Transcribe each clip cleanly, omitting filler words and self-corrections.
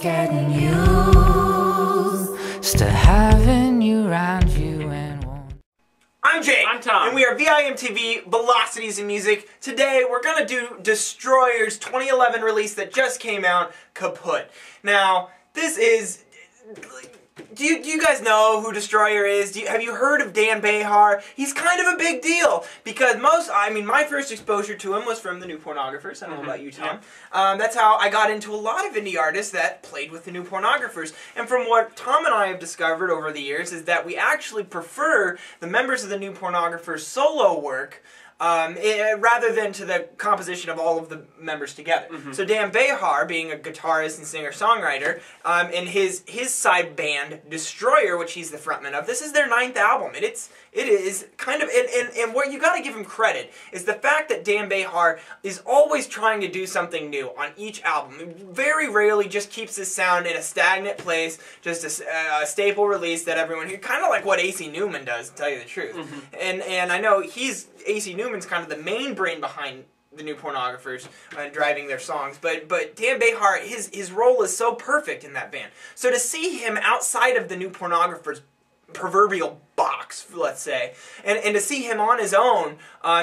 getting used to having you around you and won't. I'm Jake. I'm Tom. And we are VIMTV, Velocities in Music. Today we're going to do Destroyer's 2011 release that just came out, Kaputt. Now, this is... Do you guys know who Destroyer is? Have you heard of Dan Bejar? He's kind of a big deal because my first exposure to him was from the New Pornographers. I don't know about you, Tom. Yeah. That's how I got into a lot of indie artists that played with the New Pornographers. And from what Tom and I have discovered over the years is that we actually prefer the members of the New Pornographers' solo work rather than to the composition of all of the members together. So Dan Bejar, being a guitarist and singer-songwriter, and his side band, Destroyer, which he's the frontman of, this is their 9th album. And it is kind of, and what you gotta give him credit is the fact that Dan Bejar is always trying to do something new on each album. He very rarely just keeps his sound in a stagnant place, just a staple release that everyone, kind of like what A.C. Newman does, to tell you the truth. And I know A.C. Newman's kind of the main brain behind the New Pornographers driving their songs, but Dan Bejar, his role is so perfect in that band. So to see him outside of the New Pornographers' proverbial box, let's say, and to see him on his own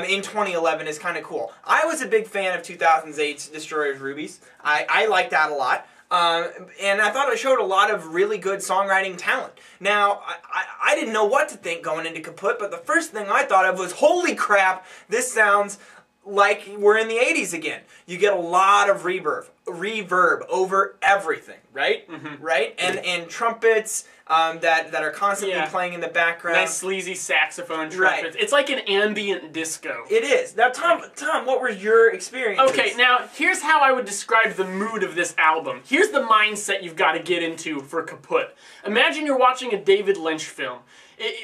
in 2011 is kind of cool. I was a big fan of 2008's Destroyer's Rubies. I liked that a lot. And I thought it showed a lot of really good songwriting talent. Now, I didn't know what to think going into Kaputt, but the first thing I thought of was, holy crap, this sounds like we're in the 80s again. You get a lot of reverb over everything, right? Right? And trumpets that are constantly playing in the background. Nice sleazy saxophone trumpets. Right. It's like an ambient disco. It is. Now, Tom, what were your experiences? Okay, now, here's how I would describe the mood of this album. Here's the mindset you've got to get into for Kaputt. Imagine you're watching a David Lynch film.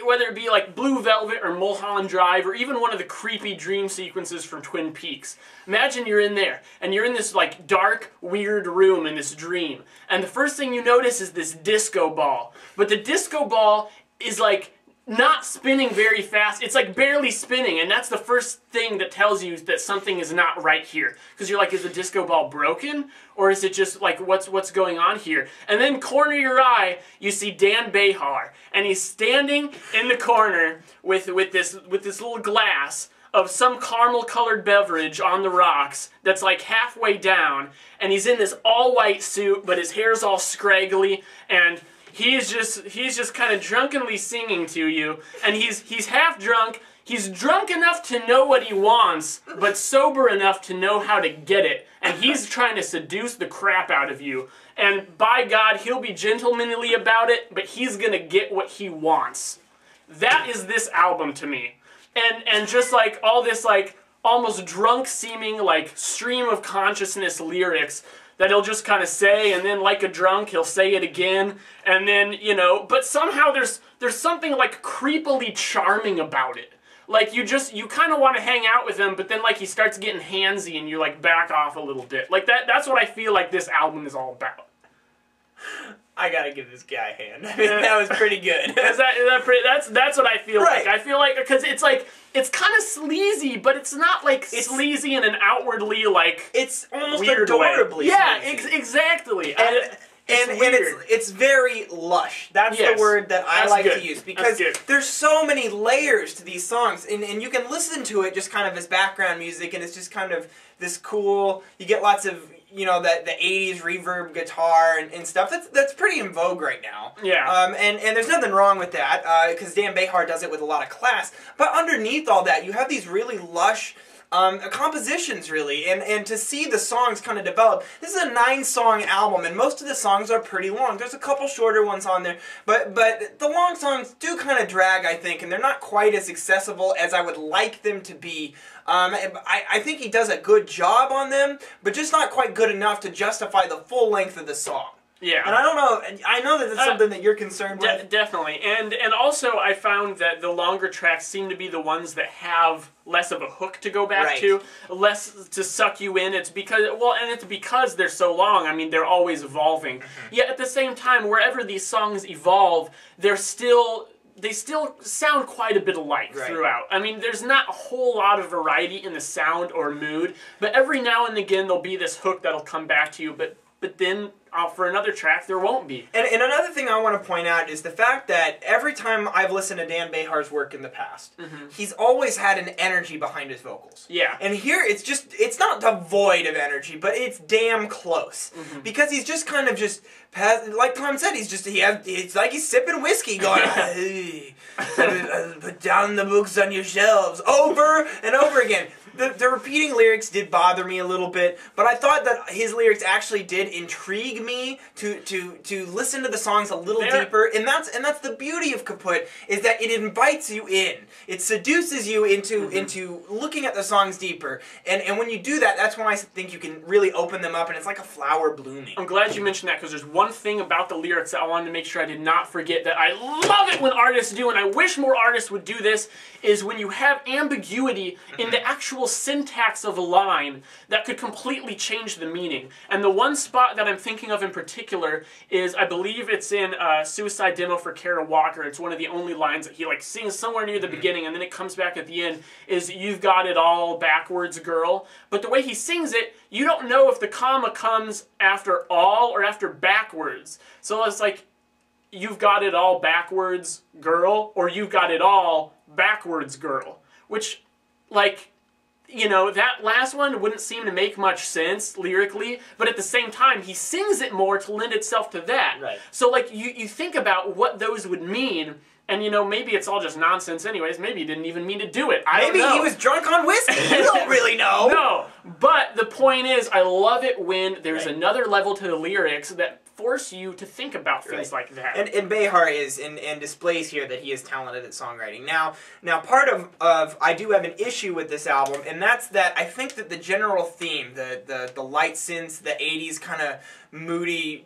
Whether it be like Blue Velvet or Mulholland Drive or even one of the creepy dream sequences from Twin Peaks. Imagine you're in there and you're in this like dark, weird room in this dream. And the first thing you notice is this disco ball. But the disco ball is like not spinning very fast. It's like barely spinning, and that's the first thing that tells you that something is not right here. Because you're like, is the disco ball broken? Or is it just like, what's going on here? And then corner your eye, you see Dan Bejar, and he's standing in the corner with this little glass of some caramel-colored beverage on the rocks that's like halfway down, and he's in this all-white suit, but his hair's all scraggly, and he's just kind of drunkenly singing to you, and he's half drunk. He's drunk enough to know what he wants, but sober enough to know how to get it. And he's trying to seduce the crap out of you. And by God, he'll be gentlemanly about it, but he's gonna get what he wants. That is this album to me. And just like all this like almost drunk seeming like stream of consciousness lyrics that he'll just kind of say, and then like a drunk, he'll say it again, and then, you know, but somehow there's something like creepily charming about it. Like you kind of want to hang out with him, but then like he starts getting handsy and you like back off a little bit. Like that's what I feel like this album is all about. I gotta give this guy a hand. I mean, that was pretty good. That's what I feel like. I feel like, because it's like, it's kind of sleazy, but it's not like sleazy in an outwardly like it's almost weird adorably way. Yeah, And exactly. it's very lush. That's the word that I like to use, because there's so many layers to these songs, and you can listen to it just kind of as background music, and it's just kind of this cool, you get lots of, you know, the 80s reverb guitar and stuff. That's pretty in vogue right now. Yeah. And there's nothing wrong with that, because Dan Bejar does it with a lot of class. But underneath all that, you have these really lush compositions, really, and to see the songs kind of develop. This is a 9-song album, and most of the songs are pretty long. There's a couple shorter ones on there, but the long songs do kind of drag, I think, and they're not quite as accessible as I would like them to be. I think he does a good job on them, but just not quite good enough to justify the full length of the song. Yeah. And I don't know, I know that it's something that you're concerned with. Definitely. And also I found that the longer tracks seem to be the ones that have less of a hook to go back to, less to suck you in. It's because, well, and it's because they're so long. I mean, they're always evolving. Yet at the same time, wherever these songs evolve, they still sound quite a bit alike throughout. I mean, there's not a whole lot of variety in the sound or mood, but every now and again there'll be this hook that'll come back to you, but but then for another track there won't be. And another thing I want to point out is the fact that every time I've listened to Dan Bejar's work in the past, he's always had an energy behind his vocals. Yeah. And here it's not devoid of energy, but it's damn close. Because he's just kind of just, like Tom said, it's like he's sipping whiskey going, hey, put down the books on your shelves, over and over again. The repeating lyrics did bother me a little bit, but I thought that his lyrics actually did intrigue me to listen to the songs a little deeper, and that's the beauty of Kaputt, is that it invites you in. It seduces you into looking at the songs deeper, and when you do that, that's when I think you can really open them up, and it's like a flower blooming. I'm glad you mentioned that, because there's one thing about the lyrics that I wanted to make sure I did not forget that I love it when artists do, and I wish more artists would do this, is when you have ambiguity in the actual syntax of a line that could completely change the meaning. And the one spot that I'm thinking of in particular is, I believe it's in Suicide Demo for Kara Walker. It's one of the only lines that he like sings somewhere near the beginning, and then it comes back at the end, is "You've got it all backwards, girl." But the way he sings it, you don't know if the comma comes after all or after backwards. So it's like, "You've got it all backwards, girl," or "You've got it all backwards, girl," which, like, you know, that last one wouldn't seem to make much sense lyrically, but at the same time, he sings it more to lend itself to that. Right. So, like, you think about what those would mean, and, you know, maybe it's all just nonsense anyways. Maybe he didn't even mean to do it. I don't know. Maybe he was drunk on whiskey. You don't really know. No, but the point is, I love it when there's another level to the lyrics that force you to think about things like that. And Bejar is, and displays here that he is talented at songwriting. Now part of I do have an issue with this album, and that's that I think that the general theme, the light synths, the 80s kind of moody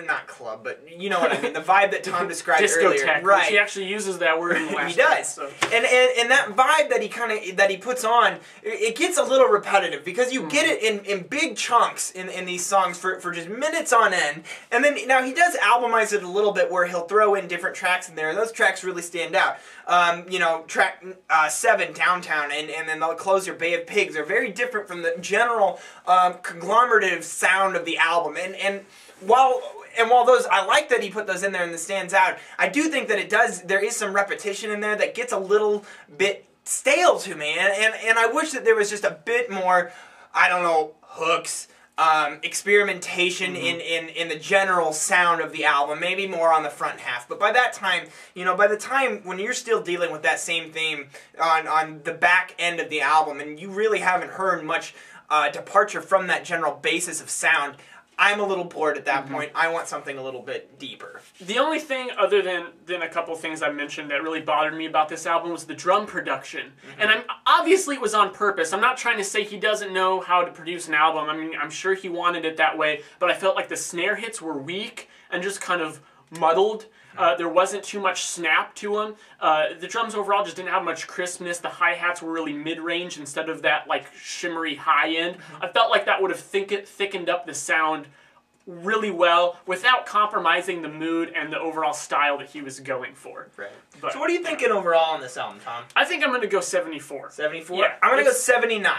not club, but you know what I mean, the vibe that Tom described earlier. Discotheque, right. which he actually uses that word in the last He does. track, so. And that vibe that he puts on, it gets a little repetitive, because you get it in big chunks in these songs for just minutes on end. And then, now he does albumize it a little bit, where he'll throw in different tracks in there, and those tracks really stand out. You know, track 7, Downtown, and then they'll close your Bay of Pigs, are very different from the general conglomerative sound of the album. And while those, I like that he put those in there and it stands out, I do think that there is some repetition in there that gets a little bit stale to me, and I wish that there was just a bit more, I don't know, hooks, experimentation in the general sound of the album, maybe more on the front half. But by that time, you know, by the time when you're still dealing with that same theme on the back end of the album, and you really haven't heard much departure from that general basis of sound, I'm a little bored at that point. I want something a little bit deeper. The only thing, other than a couple things I mentioned, that really bothered me about this album was the drum production. And obviously it was on purpose. I'm not trying to say he doesn't know how to produce an album. I mean, I'm sure he wanted it that way, but I felt like the snare hits were weak and just kind of muddled. There wasn't too much snap to them. The drums overall just didn't have much crispness. The hi-hats were really mid-range instead of that like shimmery high-end. I felt like that would have thickened up the sound really well without compromising the mood and the overall style that he was going for. Right. But, so what are you thinking overall on this album, Tom? I think I'm going to go 74. 74? Yeah. I'm going to go 79.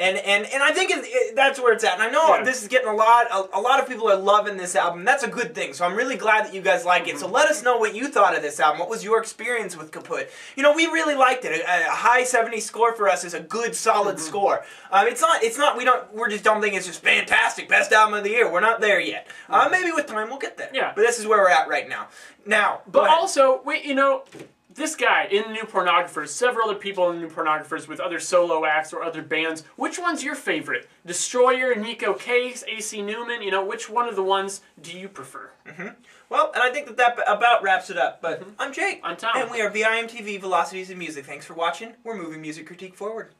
And I think that's where it's at. And I know this is getting a lot of people are loving this album. That's a good thing. So I'm really glad that you guys like it. So let us know what you thought of this album. What was your experience with Kaputt? You know, we really liked it. A high 70 score for us is a good, solid score. We just don't think it's just fantastic, best album of the year. We're not there yet. Maybe with time we'll get there. Yeah. But this is where we're at right now. Now, but also, you know, this guy in New Pornographers, several other people in New Pornographers with other solo acts or other bands, which one's your favorite? Destroyer, Nico Case, AC Newman, you know, which one of the ones do you prefer? Well, and I think that about wraps it up, but I'm Jake. I'm Tom. And we are VIMTV, Velocities in Music. Thanks for watching. We're moving music critique forward.